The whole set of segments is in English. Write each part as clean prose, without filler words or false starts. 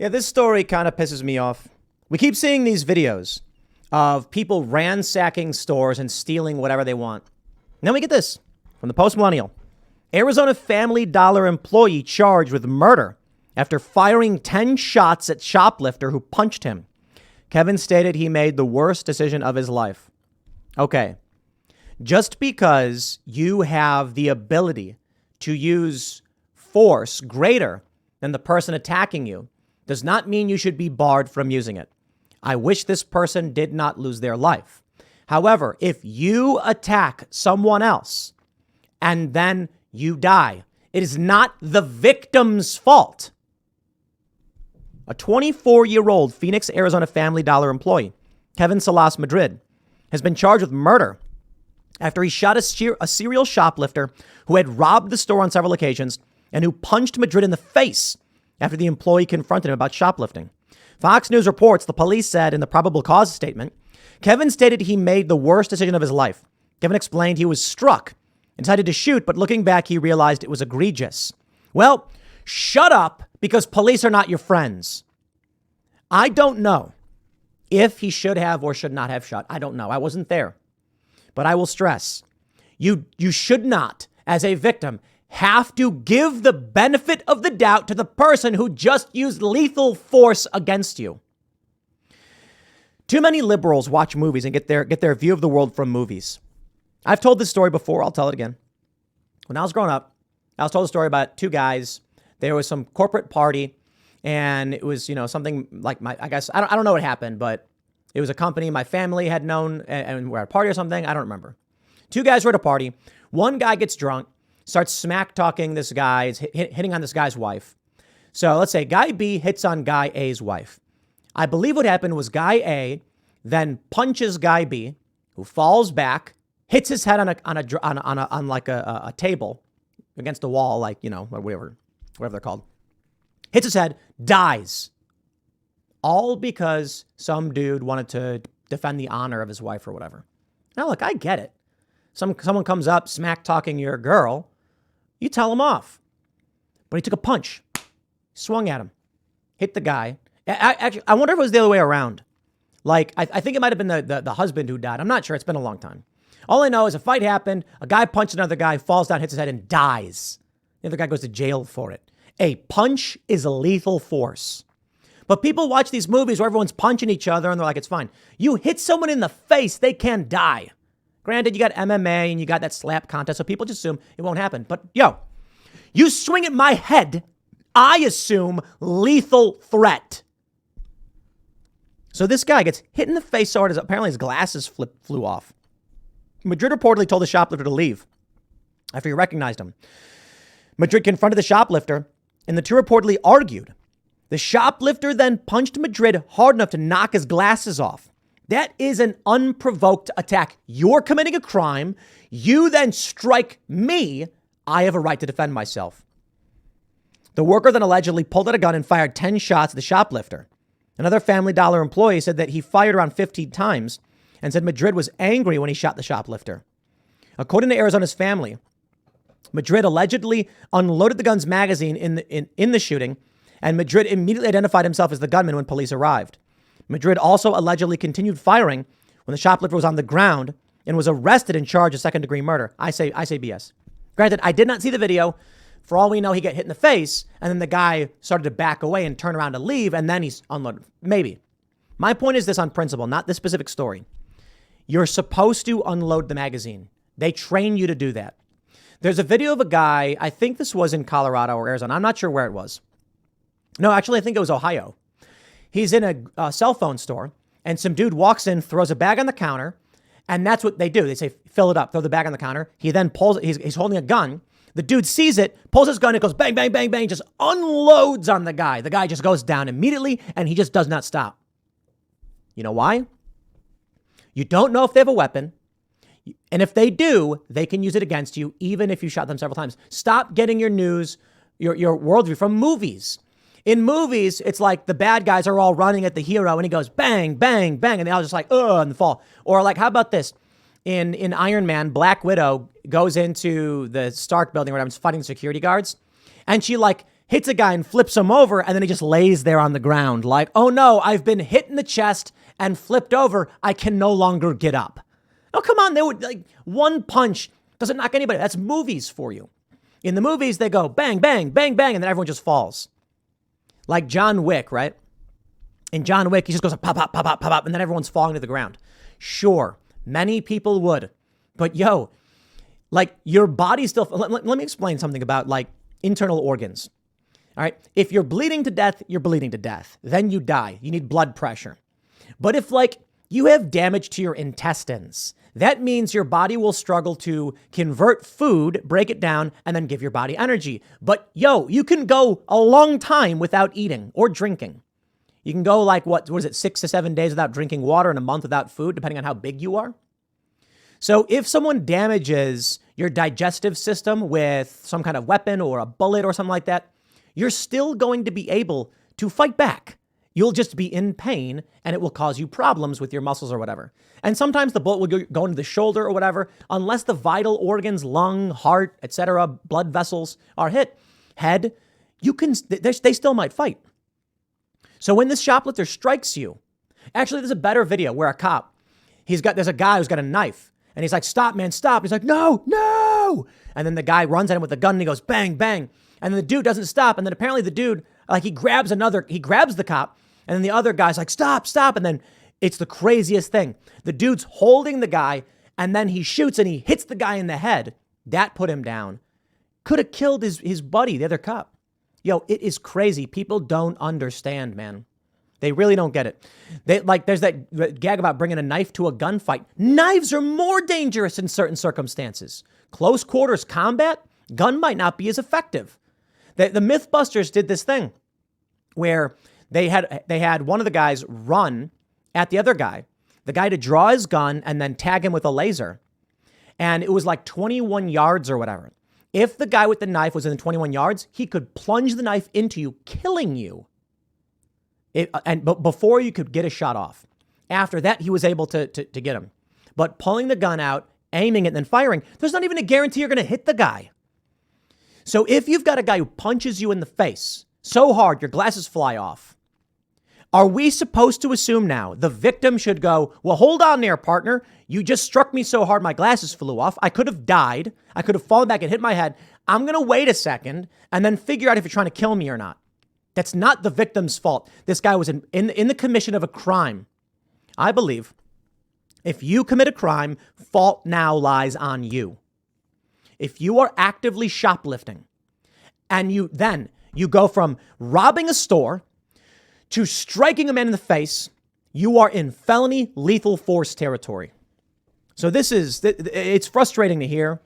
Yeah, this story kind of pisses me off. We keep seeing these videos of people ransacking stores and stealing whatever they want. And then we get this from the Post-Millennial. Arizona Family Dollar employee charged with murder after firing 10 shots at shoplifter who punched him. Kevin stated he made the worst decision of his life. Okay. Just because you have the ability to use force greater than the person attacking you does not mean you should be barred from using it. I wish this person did not lose their life. However, if you attack someone else and then you die, it is not the victim's fault. A 24-year-old Phoenix, Arizona Family Dollar employee, Kevin Salas Madrid, has been charged with murder after he shot a serial shoplifter who had robbed the store on several occasions and who punched Madrid in the face after the employee confronted him about shoplifting. Fox News reports the police said in the probable cause statement, Kevin stated he made the worst decision of his life. Kevin explained he was struck and decided to shoot, but looking back, he realized it was egregious. Well, shut up, because police are not your friends. I don't know if he should have or should not have shot. I don't know. I wasn't there. But I will stress, you should not, as a victim, have to give the benefit of the doubt to the person who just used lethal force against you. Too many liberals watch movies and get their view of the world from movies. I've told this story before. I'll tell it again. When I was growing up, I was told a story about two guys. There was some corporate party, and it was, something like I don't know what happened, but it was a company my family had known, and we're at a party or something. I don't remember. Two guys were at a party. One guy gets drunk, starts smack talking this guy, hitting on this guy's wife. So let's say guy B hits on guy A's wife. I believe what happened was guy A then punches guy B, who falls back, hits his head on like a table against a wall, like, whatever they're called. Hits his head, dies. All because some dude wanted to defend the honor of his wife or whatever. Now, look, I get it. Someone comes up, smack talking your girl, you tell him off. But he took a punch, swung at him, hit the guy. Actually, I wonder if it was the other way around. Like, I think it might have been the husband who died. I'm not sure. It's been a long time. All I know is a fight happened. A guy punched another guy, falls down, hits his head, and dies. The other guy goes to jail for it. A punch is a lethal force. But people watch these movies where everyone's punching each other and they're like, it's fine. You hit someone in the face, they can die. Granted, you got MMA and you got that slap contest, so people just assume it won't happen. But you swing at my head, I assume lethal threat. So this guy gets hit in the face so hard, apparently his glasses flew off. Madrid reportedly told the shoplifter to leave after he recognized him. Madrid confronted the shoplifter, and the two reportedly argued. The shoplifter then punched Madrid hard enough to knock his glasses off. That is an unprovoked attack. You're committing a crime. You then strike me. I have a right to defend myself. The worker then allegedly pulled out a gun and fired 10 shots at the shoplifter. Another Family Dollar employee said that he fired around 15 times and said Madrid was angry when he shot the shoplifter. According to Arizona's family, Madrid allegedly unloaded the gun's magazine in the shooting, and Madrid immediately identified himself as the gunman when police arrived. Madrid also allegedly continued firing when the shoplifter was on the ground and was arrested and charged of second-degree murder. I say BS. Granted, I did not see the video. For all we know, he got hit in the face, and then the guy started to back away and turn around to leave, and then he's unloaded. Maybe. My point is this on principle, not this specific story. You're supposed to unload the magazine. They train you to do that. There's a video of a guy, I think this was in Colorado or Arizona. I'm not sure where it was. No, actually, I think it was Ohio. He's in a cell phone store, and some dude walks in, throws a bag on the counter, and that's what they do. They say, fill it up, throw the bag on the counter. He then pulls it. He's holding a gun. The dude sees it, pulls his gun, it goes bang, bang, bang, bang, just unloads on the guy. The guy just goes down immediately, and he just does not stop. You know why? You don't know if they have a weapon. And if they do, they can use it against you, even if you shot them several times. Stop getting your news, your worldview from movies. In movies, it's like the bad guys are all running at the hero, and he goes bang, bang, bang, and they all just like, and fall. Or like, how about this? In Iron Man, Black Widow goes into the Stark building where everyone's fighting security guards, and she like hits a guy and flips him over, and then he just lays there on the ground like, oh no, I've been hit in the chest and flipped over. I can no longer get up. Oh, come on. They would like one punch doesn't knock anybody. That's movies for you. In the movies, they go bang, bang, bang, bang, and then everyone just falls. Like John Wick, right? In John Wick, he just goes pop, pop, pop, pop, pop, pop, and then everyone's falling to the ground. Sure, many people would. But yo, like your body still... Let me explain something about like internal organs. All right? If you're bleeding to death, you're bleeding to death. Then you die. You need blood pressure. But if like you have damage to your intestines, that means your body will struggle to convert food, break it down, and then give your body energy. But yo, you can go a long time without eating or drinking. You can go like, what is it, 6 to 7 days without drinking water and a month without food, depending on how big you are. So if someone damages your digestive system with some kind of weapon or a bullet or something like that, you're still going to be able to fight back. You'll just be in pain and it will cause you problems with your muscles or whatever. And sometimes the bullet will go into the shoulder or whatever, unless the vital organs, lung, heart, etc., blood vessels are hit. Head, they still might fight. So when this shoplifter strikes you, actually there's a better video where a cop, there's a guy who's got a knife and he's like, stop, man, stop. He's like, no, no. And then the guy runs at him with a gun and he goes, bang, bang. And then the dude doesn't stop. And then apparently the dude, like he grabs the cop. And then the other guy's like, stop, stop. And then it's the craziest thing. The dude's holding the guy and then he shoots and he hits the guy in the head. That put him down. Could have killed his buddy, the other cop. Yo, it is crazy. People don't understand, man. They really don't get it. There's that gag about bringing a knife to a gunfight. Knives are more dangerous in certain circumstances. Close quarters combat, gun might not be as effective. The Mythbusters did this thing where they had one of the guys run at the other guy, the guy to draw his gun and then tag him with a laser. And it was like 21 yards or whatever. If the guy with the knife was in 21 yards, he could plunge the knife into you, killing you. But before you could get a shot off. After that, he was able to get him. But pulling the gun out, aiming it, and then firing, there's not even a guarantee you're going to hit the guy. So if you've got a guy who punches you in the face so hard your glasses fly off, are we supposed to assume now the victim should go, well, hold on there, partner. You just struck me so hard my glasses flew off. I could have died. I could have fallen back and hit my head. I'm going to wait a second and then figure out if you're trying to kill me or not. That's not the victim's fault. This guy was in the commission of a crime. I believe if you commit a crime, fault now lies on you. If you are actively shoplifting and you go from robbing a store to striking a man in the face, you are in felony lethal force territory. So it's frustrating to hear,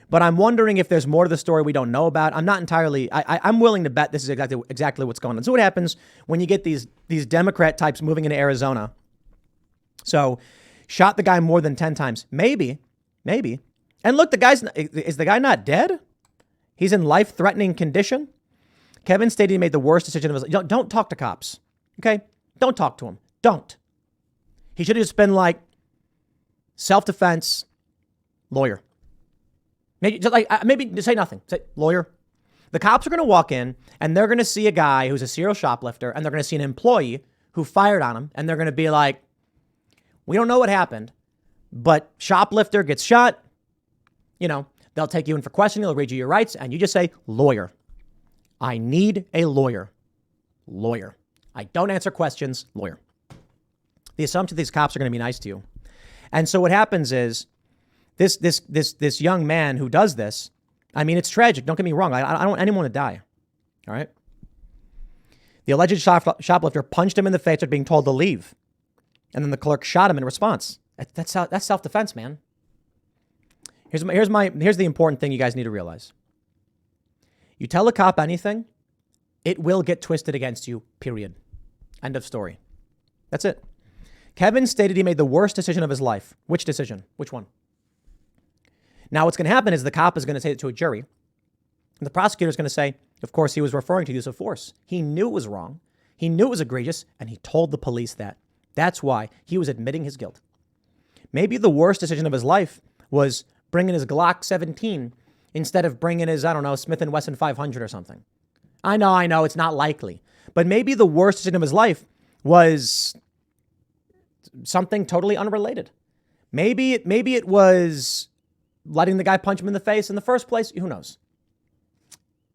but I'm wondering if there's more to the story we don't know about. I'm not entirely, I'm willing to bet this is exactly what's going on. So what happens when you get these Democrat types moving into Arizona? So shot the guy more than 10 times. Maybe. And look, is the guy not dead? He's in life-threatening condition. Kevin stated he made the worst decision of his life. Don't talk to cops. Okay? Don't talk to him. Don't. He should have just been like, self-defense, lawyer. Maybe say nothing. Say, lawyer. The cops are going to walk in and they're going to see a guy who's a serial shoplifter and they're going to see an employee who fired on him and they're going to be like, we don't know what happened, but shoplifter gets shot. You know, they'll take you in for questioning. They'll read you your rights and you just say, lawyer. I need a lawyer. Lawyer. I don't answer questions. Lawyer. The assumption these cops are going to be nice to you. And so what happens is this young man who does this, I mean, it's tragic. Don't get me wrong. I don't want anyone to die. All right. The alleged shoplifter punched him in the face after being told to leave. And then the clerk shot him in response. That's self-defense, man. Here's the important thing you guys need to realize. You tell a cop anything, it will get twisted against you, period. End of story. That's it. Kevin stated he made the worst decision of his life. Which decision? Which one? Now what's going to happen is the cop is going to say it to a jury. And the prosecutor is going to say, of course, he was referring to use of force. He knew it was wrong. He knew it was egregious, and he told the police that. That's why he was admitting his guilt. Maybe the worst decision of his life was bringing his Glock 17 instead of bringing his, Smith & Wesson 500 or something. I know, it's not likely. But maybe the worst decision of his life was something totally unrelated. Maybe it was letting the guy punch him in the face in the first place. Who knows?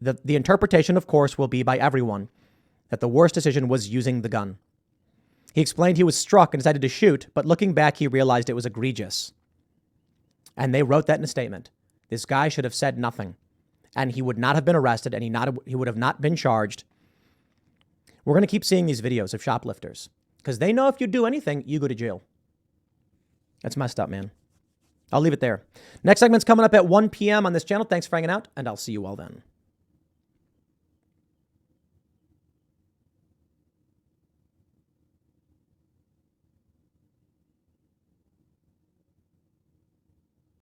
The interpretation, of course, will be by everyone that the worst decision was using the gun. He explained he was struck and decided to shoot, but looking back, he realized it was egregious. And they wrote that in a statement. This guy should have said nothing, and he would not have been arrested, and he would have not been charged. We're going to keep seeing these videos of shoplifters because they know if you do anything, you go to jail. That's messed up, man. I'll leave it there. Next segment's coming up at 1 p.m. on this channel. Thanks for hanging out, and I'll see you all then.